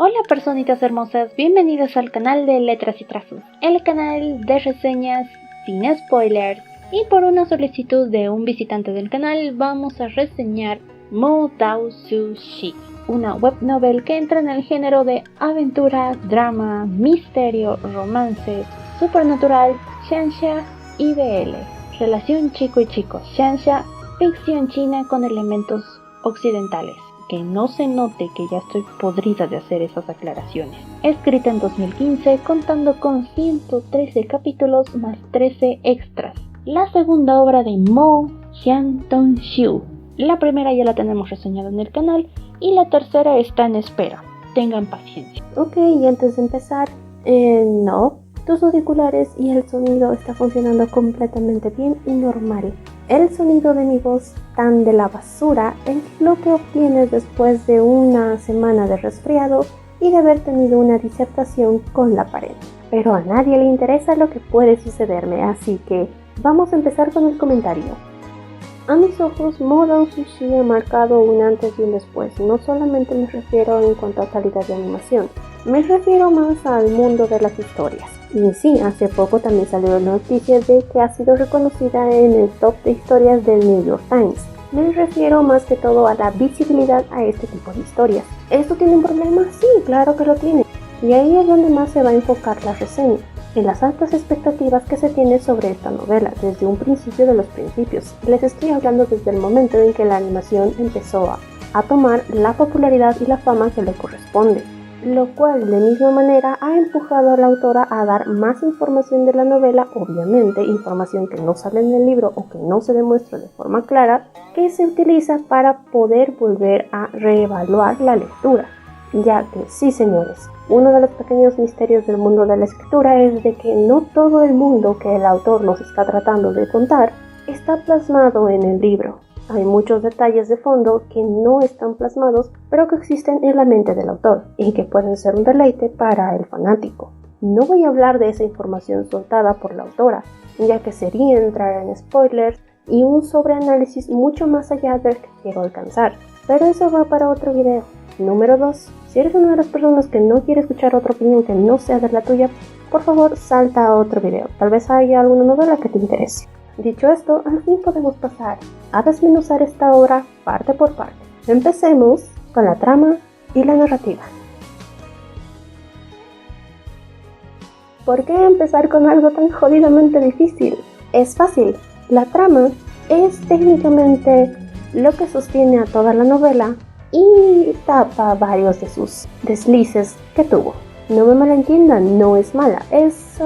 Hola personitas hermosas, bienvenidos al canal de Letras y Trazos, el canal de reseñas sin spoilers. Y por una solicitud de un visitante del canal vamos a reseñar Mo Dao Su Shi, una web novel que entra en el género de aventura, drama, misterio, romance, supernatural, xianxia y BL. Relación chico y chico, xianxia, ficción china con elementos occidentales. Que no se note que ya estoy podrida de hacer esas aclaraciones. Escrita en 2015, contando con 113 capítulos más 13 extras. La segunda obra de Mo Xiantong-xiu. La primera ya la tenemos reseñada en el canal y la tercera está en espera. Tengan paciencia. Ok, y antes de empezar, no, tus auriculares y el sonido está funcionando completamente bien y normal. El sonido de mi voz tan de la basura es lo que obtienes después de una semana de resfriado y de haber tenido una disertación con la pared. Pero a nadie le interesa lo que puede sucederme, así que vamos a empezar con el comentario. A mis ojos, Mo Dao Su Shi ha marcado un antes y un después. No solamente me refiero en cuanto a calidad de animación, me refiero más al mundo de las historias. Y sí, hace poco también salió la noticia de que ha sido reconocida en el top de historias del New York Times. Me refiero más que todo a la visibilidad a este tipo de historias. ¿Esto tiene un problema? Sí, claro que lo tiene. Y ahí es donde más se va a enfocar la reseña, en las altas expectativas que se tiene sobre esta novela desde un principio de los principios. Les estoy hablando desde el momento en que la animación empezó a tomar la popularidad y la fama que le corresponde, lo cual de misma manera ha empujado a la autora a dar más información de la novela, obviamente información que no sale en el libro o que no se demuestra de forma clara, que se utiliza para poder volver a reevaluar la lectura. Ya que sí, señores, uno de los pequeños misterios del mundo de la escritura es de que no todo el mundo que el autor nos está tratando de contar está plasmado en el libro. Hay muchos detalles de fondo que no están plasmados, pero que existen en la mente del autor y que pueden ser un deleite para el fanático. No voy a hablar de esa información soltada por la autora, ya que sería entrar en spoilers y un sobreanálisis mucho más allá del que quiero alcanzar, pero eso va para otro video. Número 2. Si eres una de las personas que no quiere escuchar otra opinión que no sea de la tuya, por favor salta a otro video. Tal vez haya alguna novela que te interese. Dicho esto, al fin podemos pasar a desmenuzar esta obra parte por parte. Empecemos con la trama y la narrativa. ¿Por qué empezar con algo tan jodidamente difícil? Es fácil. La trama es técnicamente lo que sostiene a toda la novela y tapa varios de sus deslices que tuvo. No me malentiendan, no es mala, es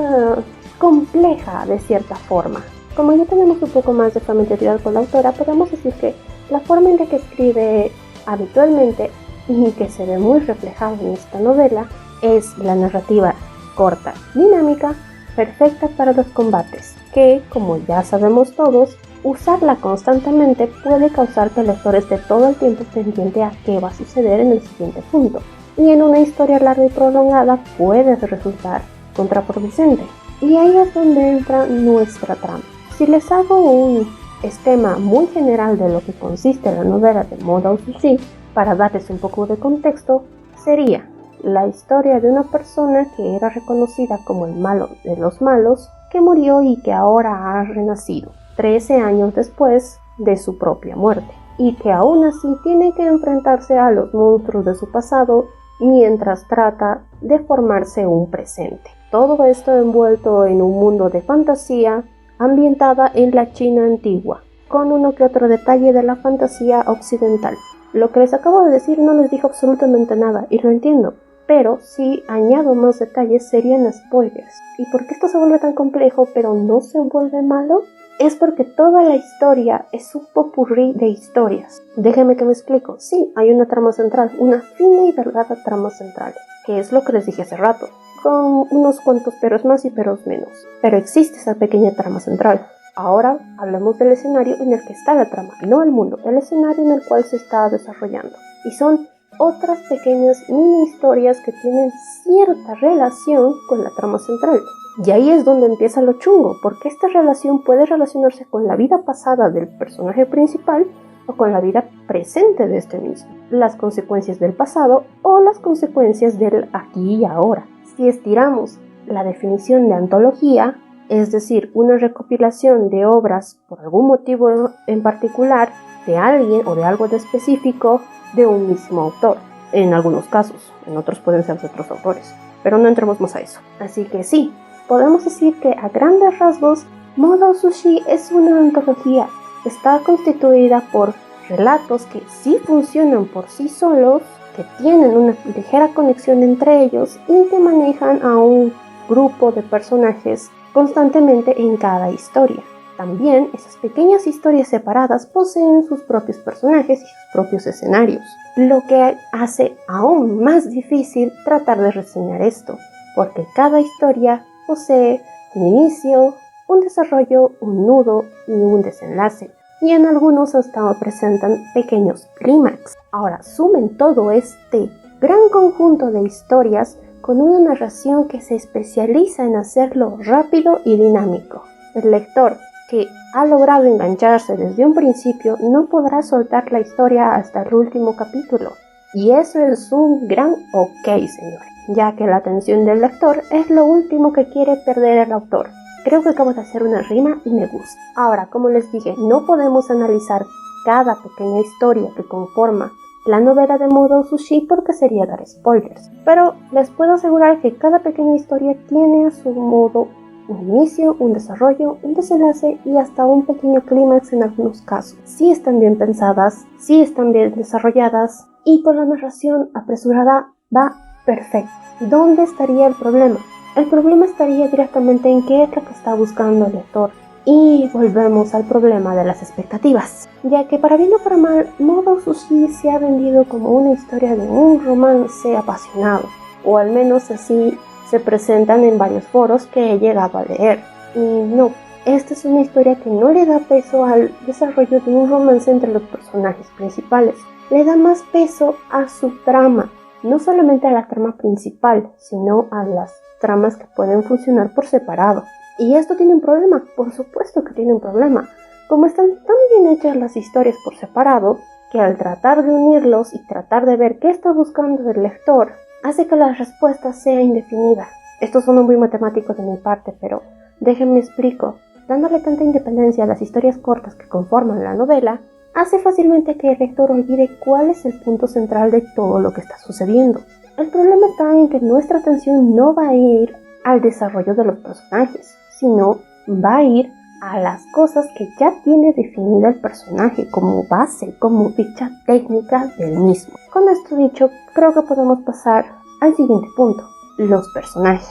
compleja de cierta forma. Como ya tenemos un poco más de familiaridad con la autora, podemos decir que la forma en la que escribe habitualmente y que se ve muy reflejada en esta novela es la narrativa corta, dinámica, perfecta para los combates, que, como ya sabemos todos, usarla constantemente puede causar que el lector esté todo el tiempo pendiente a qué va a suceder en el siguiente punto, y en una historia larga y prolongada puede resultar contraproducente. Y ahí es donde entra nuestra trama. Si les hago un esquema muy general de lo que consiste la novela de Mo Dao Su Shi, para darles un poco de contexto, sería la historia de una persona que era reconocida como el malo de los malos, que murió y que ahora ha renacido 13 años después de su propia muerte, y que aún así tiene que enfrentarse a los monstruos de su pasado mientras trata de formarse un presente. Todo esto envuelto en un mundo de fantasía ambientada en la China antigua, con uno que otro detalle de la fantasía occidental. Lo que les acabo de decir no les dijo absolutamente nada, y lo entiendo, pero si añado más detalles serían spoilers. ¿Y por qué esto se vuelve tan complejo pero no se vuelve malo? Es porque toda la historia es un popurrí de historias. Déjenme que me explico. Sí, hay una trama central, una fina y delgada trama central, que es lo que les dije hace rato, con unos cuantos peros más y peros menos. Pero existe esa pequeña trama central. Ahora hablemos del escenario en el que está la trama, no el mundo, el escenario en el cual se está desarrollando. Y son otras pequeñas mini historias que tienen cierta relación con la trama central. Y ahí es donde empieza lo chungo, porque esta relación puede relacionarse con la vida pasada del personaje principal o con la vida presente de este mismo, las consecuencias del pasado o las consecuencias del aquí y ahora. Si estiramos la definición de antología, es decir, una recopilación de obras por algún motivo en particular de alguien o de algo de específico de un mismo autor, en algunos casos, en otros pueden ser de otros autores, pero no entremos más a eso. Así que sí, podemos decir que a grandes rasgos, Modo Sushi es una antología. Está constituida por relatos que sí funcionan por sí solos, que tienen una ligera conexión entre ellos y que manejan a un grupo de personajes constantemente en cada historia. También esas pequeñas historias separadas poseen sus propios personajes y sus propios escenarios, lo que hace aún más difícil tratar de reseñar esto, porque cada historia posee un inicio, un desarrollo, un nudo y un desenlace, y en algunos hasta presentan pequeños clímax. Ahora sumen todo este gran conjunto de historias con una narración que se especializa en hacerlo rápido y dinámico. El lector que ha logrado engancharse desde un principio no podrá soltar la historia hasta el último capítulo. Y eso es un gran ok, señor, ya que la atención del lector es lo último que quiere perder el autor. Creo que acabo de hacer una rima y me gusta. Ahora, como les dije, no podemos analizar cada pequeña historia que conforma la novela de Modo Sushi porque sería dar spoilers. Pero les puedo asegurar que cada pequeña historia tiene a su modo un inicio, un desarrollo, un desenlace y hasta un pequeño clímax en algunos casos. Sí están bien pensadas, sí están bien desarrolladas y con la narración apresurada va perfecto. ¿Dónde estaría el problema? El problema estaría directamente en qué es lo que está buscando el lector. Y volvemos al problema de las expectativas, ya que para bien o para mal, Modo Sushi se ha vendido como una historia de un romance apasionado, o al menos así se presentan en varios foros que he llegado a leer. Y no, esta es una historia que no le da peso al desarrollo de un romance entre los personajes principales, le da más peso a su trama, no solamente a la trama principal, sino a las tramas que pueden funcionar por separado. Y esto tiene un problema, por supuesto que tiene un problema. Como están tan bien hechas las historias por separado, que al tratar de unirlos y tratar de ver qué está buscando el lector, hace que la respuesta sea indefinida. Esto suena muy matemático de mi parte, pero déjenme explico. Dándole tanta independencia a las historias cortas que conforman la novela, hace fácilmente que el lector olvide cuál es el punto central de todo lo que está sucediendo. El problema está en que nuestra atención no va a ir al desarrollo de los personajes, sino va a ir a las cosas que ya tiene definida el personaje como base, como ficha técnica del mismo. Con esto dicho, creo que podemos pasar al siguiente punto, los personajes.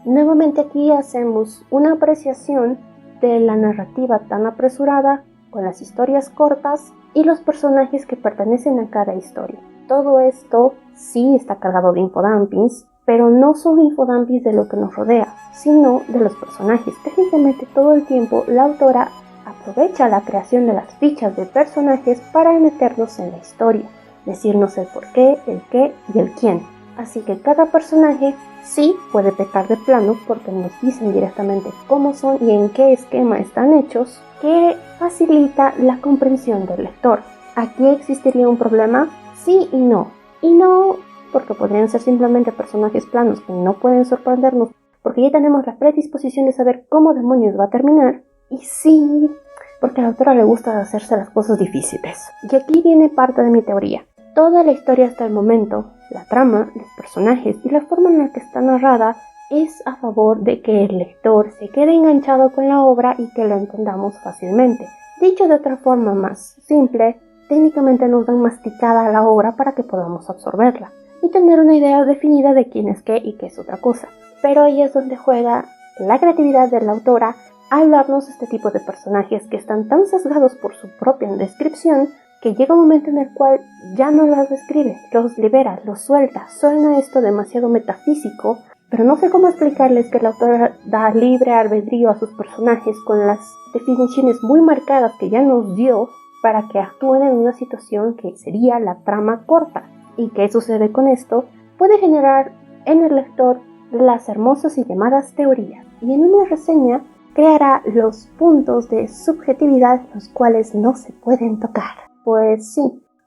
Nuevamente aquí hacemos una apreciación de la narrativa tan apresurada, con las historias cortas y los personajes que pertenecen a cada historia. Todo esto sí está cargado de infodumpings, pero no son infodumpings de lo que nos rodea, sino de los personajes. Técnicamente todo el tiempo la autora aprovecha la creación de las fichas de personajes para meternos en la historia, decirnos el por qué, el qué y el quién. Así que cada personaje sí puede pecar de plano porque nos dicen directamente cómo son y en qué esquema están hechos, que facilita la comprensión del lector. ¿Aquí existiría un problema? Sí y no. Y no porque podrían ser simplemente personajes planos que no pueden sorprendernos porque ya tenemos la predisposición de saber cómo demonios va a terminar. Y sí, porque a la autora le gusta hacerse las cosas difíciles. Y aquí viene parte de mi teoría. Toda la historia hasta el momento, la trama, los personajes y la forma en la que está narrada es a favor de que el lector se quede enganchado con la obra y que lo entendamos fácilmente. Dicho de otra forma más simple, técnicamente nos dan masticada la obra para que podamos absorberla y tener una idea definida de quién es qué y qué es otra cosa. Pero ahí es donde juega la creatividad de la autora al darnos este tipo de personajes que están tan sesgados por su propia descripción que llega un momento en el cual ya no los describe, los libera, los suelta. Suena esto demasiado metafísico, pero no sé cómo explicarles que la autora da libre albedrío a sus personajes con las definiciones muy marcadas que ya nos dio para que actúen en una situación que sería la trama corta. ¿Y qué sucede con esto? Puede generar en el lector las hermosas y llamadas teorías. Y en una reseña creará los puntos de subjetividad los cuales no se pueden tocar. Pues sí,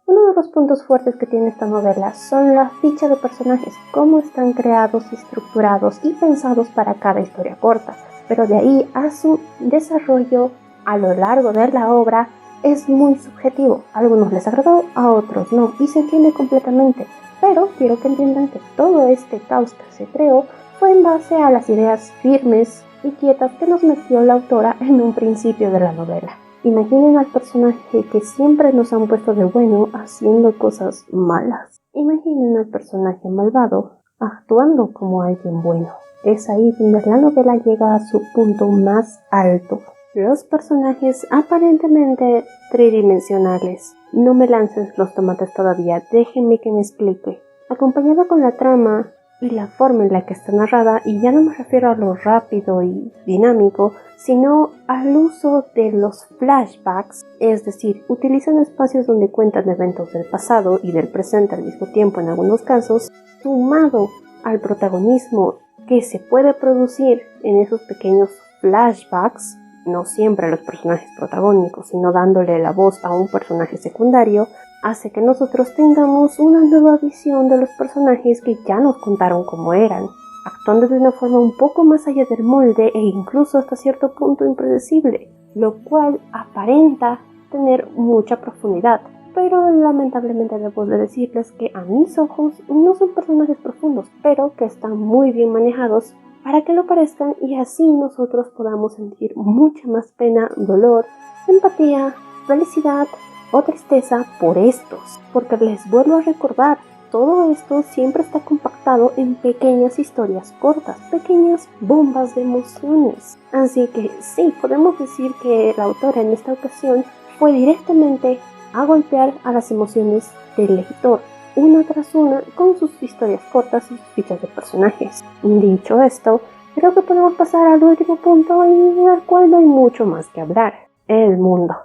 uno de los puntos fuertes que tiene esta novela son la ficha de personajes, cómo están creados, estructurados y pensados para cada historia corta, pero de ahí a su desarrollo a lo largo de la obra es muy subjetivo. A algunos les agradó, a otros no, y se entiende completamente. Pero quiero que entiendan que todo este caos que se creó fue en base a las ideas firmes y quietas que nos metió la autora en un principio de la novela. Imaginen al personaje que siempre nos han puesto de bueno haciendo cosas malas. Imaginen al personaje malvado actuando como alguien bueno. Es ahí donde la novela llega a su punto más alto. Los personajes aparentemente tridimensionales. No me lances los tomates todavía, déjenme que me explique. Acompañada con la trama y la forma en la que está narrada, y ya no me refiero a lo rápido y dinámico, sino al uso de los flashbacks, es decir, utilizan espacios donde cuentan eventos del pasado y del presente al mismo tiempo en algunos casos, sumado al protagonismo que se puede producir en esos pequeños flashbacks, no siempre a los personajes protagónicos, sino dándole la voz a un personaje secundario, hace que nosotros tengamos una nueva visión de los personajes que ya nos contaron cómo eran, actuando de una forma un poco más allá del molde e incluso hasta cierto punto impredecible, lo cual aparenta tener mucha profundidad. Pero lamentablemente debo de decirles que a mis ojos no son personajes profundos, pero que están muy bien manejados para que lo parezcan, y así nosotros podamos sentir mucha más pena, dolor, empatía, felicidad o tristeza por estos. Porque les vuelvo a recordar, todo esto siempre está compactado en pequeñas historias cortas, pequeñas bombas de emociones. Así que sí, podemos decir que la autora en esta ocasión fue directamente a golpear a las emociones del lector, una tras una, con sus historias cortas y sus fichas de personajes. Dicho esto, creo que podemos pasar al último punto y al cual no hay mucho más que hablar: el mundo.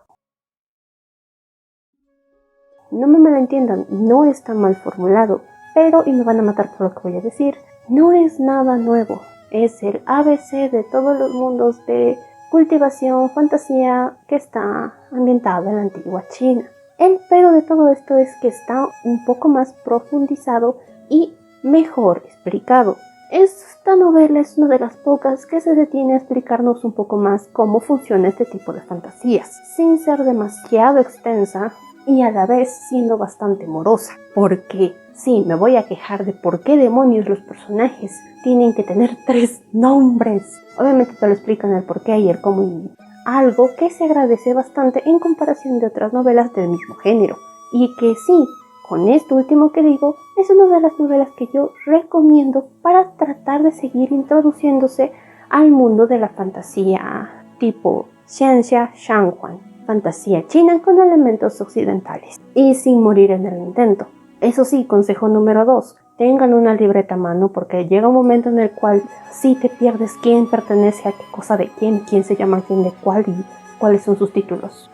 No me malentiendan, no está mal formulado, pero, y me van a matar por lo que voy a decir, no es nada nuevo. Es el ABC de todos los mundos de cultivación, fantasía que está ambientado en la antigua China. El pero de todo esto es que está un poco más profundizado y mejor explicado. Esta novela es una de las pocas que se detiene a explicarnos un poco más cómo funciona este tipo de fantasías, sin ser demasiado extensa y a la vez siendo bastante morosa. Porque sí, me voy a quejar de por qué demonios los personajes tienen que tener 3 nombres. Obviamente te lo explican el por qué y el cómo, y algo que se agradece bastante en comparación de otras novelas del mismo género. Y que sí, con esto último que digo, es una de las novelas que yo recomiendo para tratar de seguir introduciéndose al mundo de la fantasía tipo Xianxia Shanghuan, fantasía china con elementos occidentales, y sin morir en el intento. Eso sí, consejo número 2, tengan una libreta a mano, porque llega un momento en el cual sí te pierdes quién pertenece a qué cosa de quién se llama quién de cuál y cuáles son sus títulos.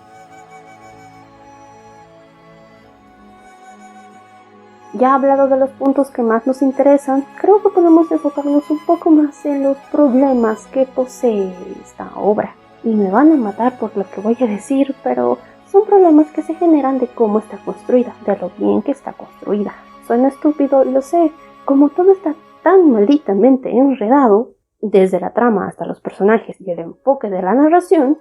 Ya hablado de los puntos que más nos interesan, creo que podemos enfocarnos un poco más en los problemas que posee esta obra. Y me van a matar por lo que voy a decir, pero son problemas que se generan de cómo está construida, de lo bien que está construida. Suena estúpido, lo sé, como todo está tan malditamente enredado, desde la trama hasta los personajes y el enfoque de la narración,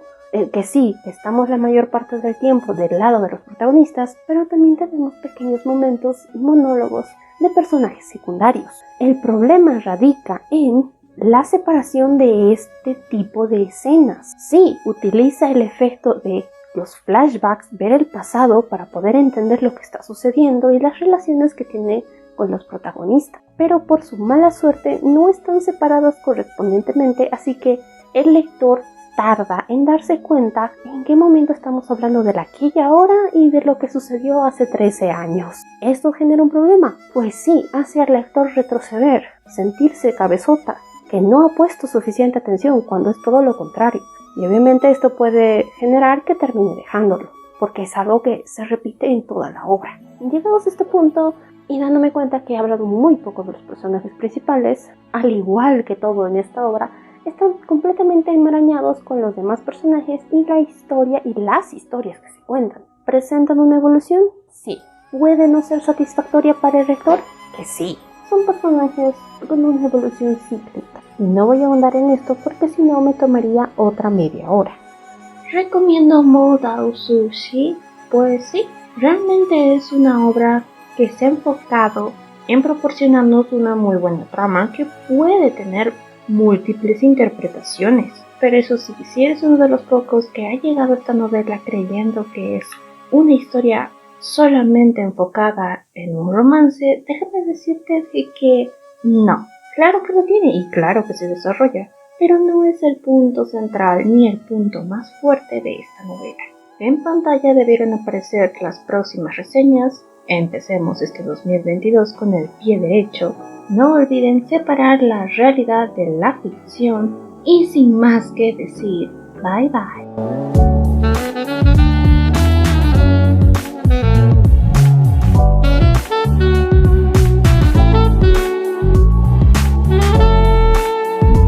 que sí, estamos la mayor parte del tiempo del lado de los protagonistas, pero también tenemos pequeños momentos y monólogos de personajes secundarios. El problema radica en la separación de este tipo de escenas. Sí, utiliza el efecto de los flashbacks, ver el pasado para poder entender lo que está sucediendo y las relaciones que tiene con los protagonistas, pero por su mala suerte no están separadas correspondientemente, así que el lector tarda en darse cuenta en qué momento estamos hablando de aquí y ahora y de lo que sucedió hace 13 años. ¿Esto genera un problema? Pues sí, hace al lector retroceder, sentirse cabezota, que no ha puesto suficiente atención cuando es todo lo contrario. Y obviamente esto puede generar que termine dejándolo, porque es algo que se repite en toda la obra. Llegados a este punto, y dándome cuenta que he hablado muy poco de los personajes principales, al igual que todo en esta obra, están completamente enmarañados con los demás personajes y la historia y las historias que se cuentan. ¿Presentan una evolución? Sí. ¿Puede no ser satisfactoria para el lector? Que sí. Son personajes con una evolución cíclica. Y no voy a ahondar en esto porque si no me tomaría otra media hora. ¿Recomiendo Modal Sushi? Pues sí, realmente es una obra que se ha enfocado en proporcionarnos una muy buena trama que puede tener múltiples interpretaciones. Pero eso sí, si eres uno de los pocos que ha llegado a esta novela creyendo que es una historia solamente enfocada en un romance, déjame decirte que no. Claro que lo tiene y claro que se desarrolla, pero no es el punto central ni el punto más fuerte de esta novela. En pantalla debieron aparecer las próximas reseñas. Empecemos este 2022 con el pie derecho. No olviden separar la realidad de la ficción y sin más que decir, bye bye.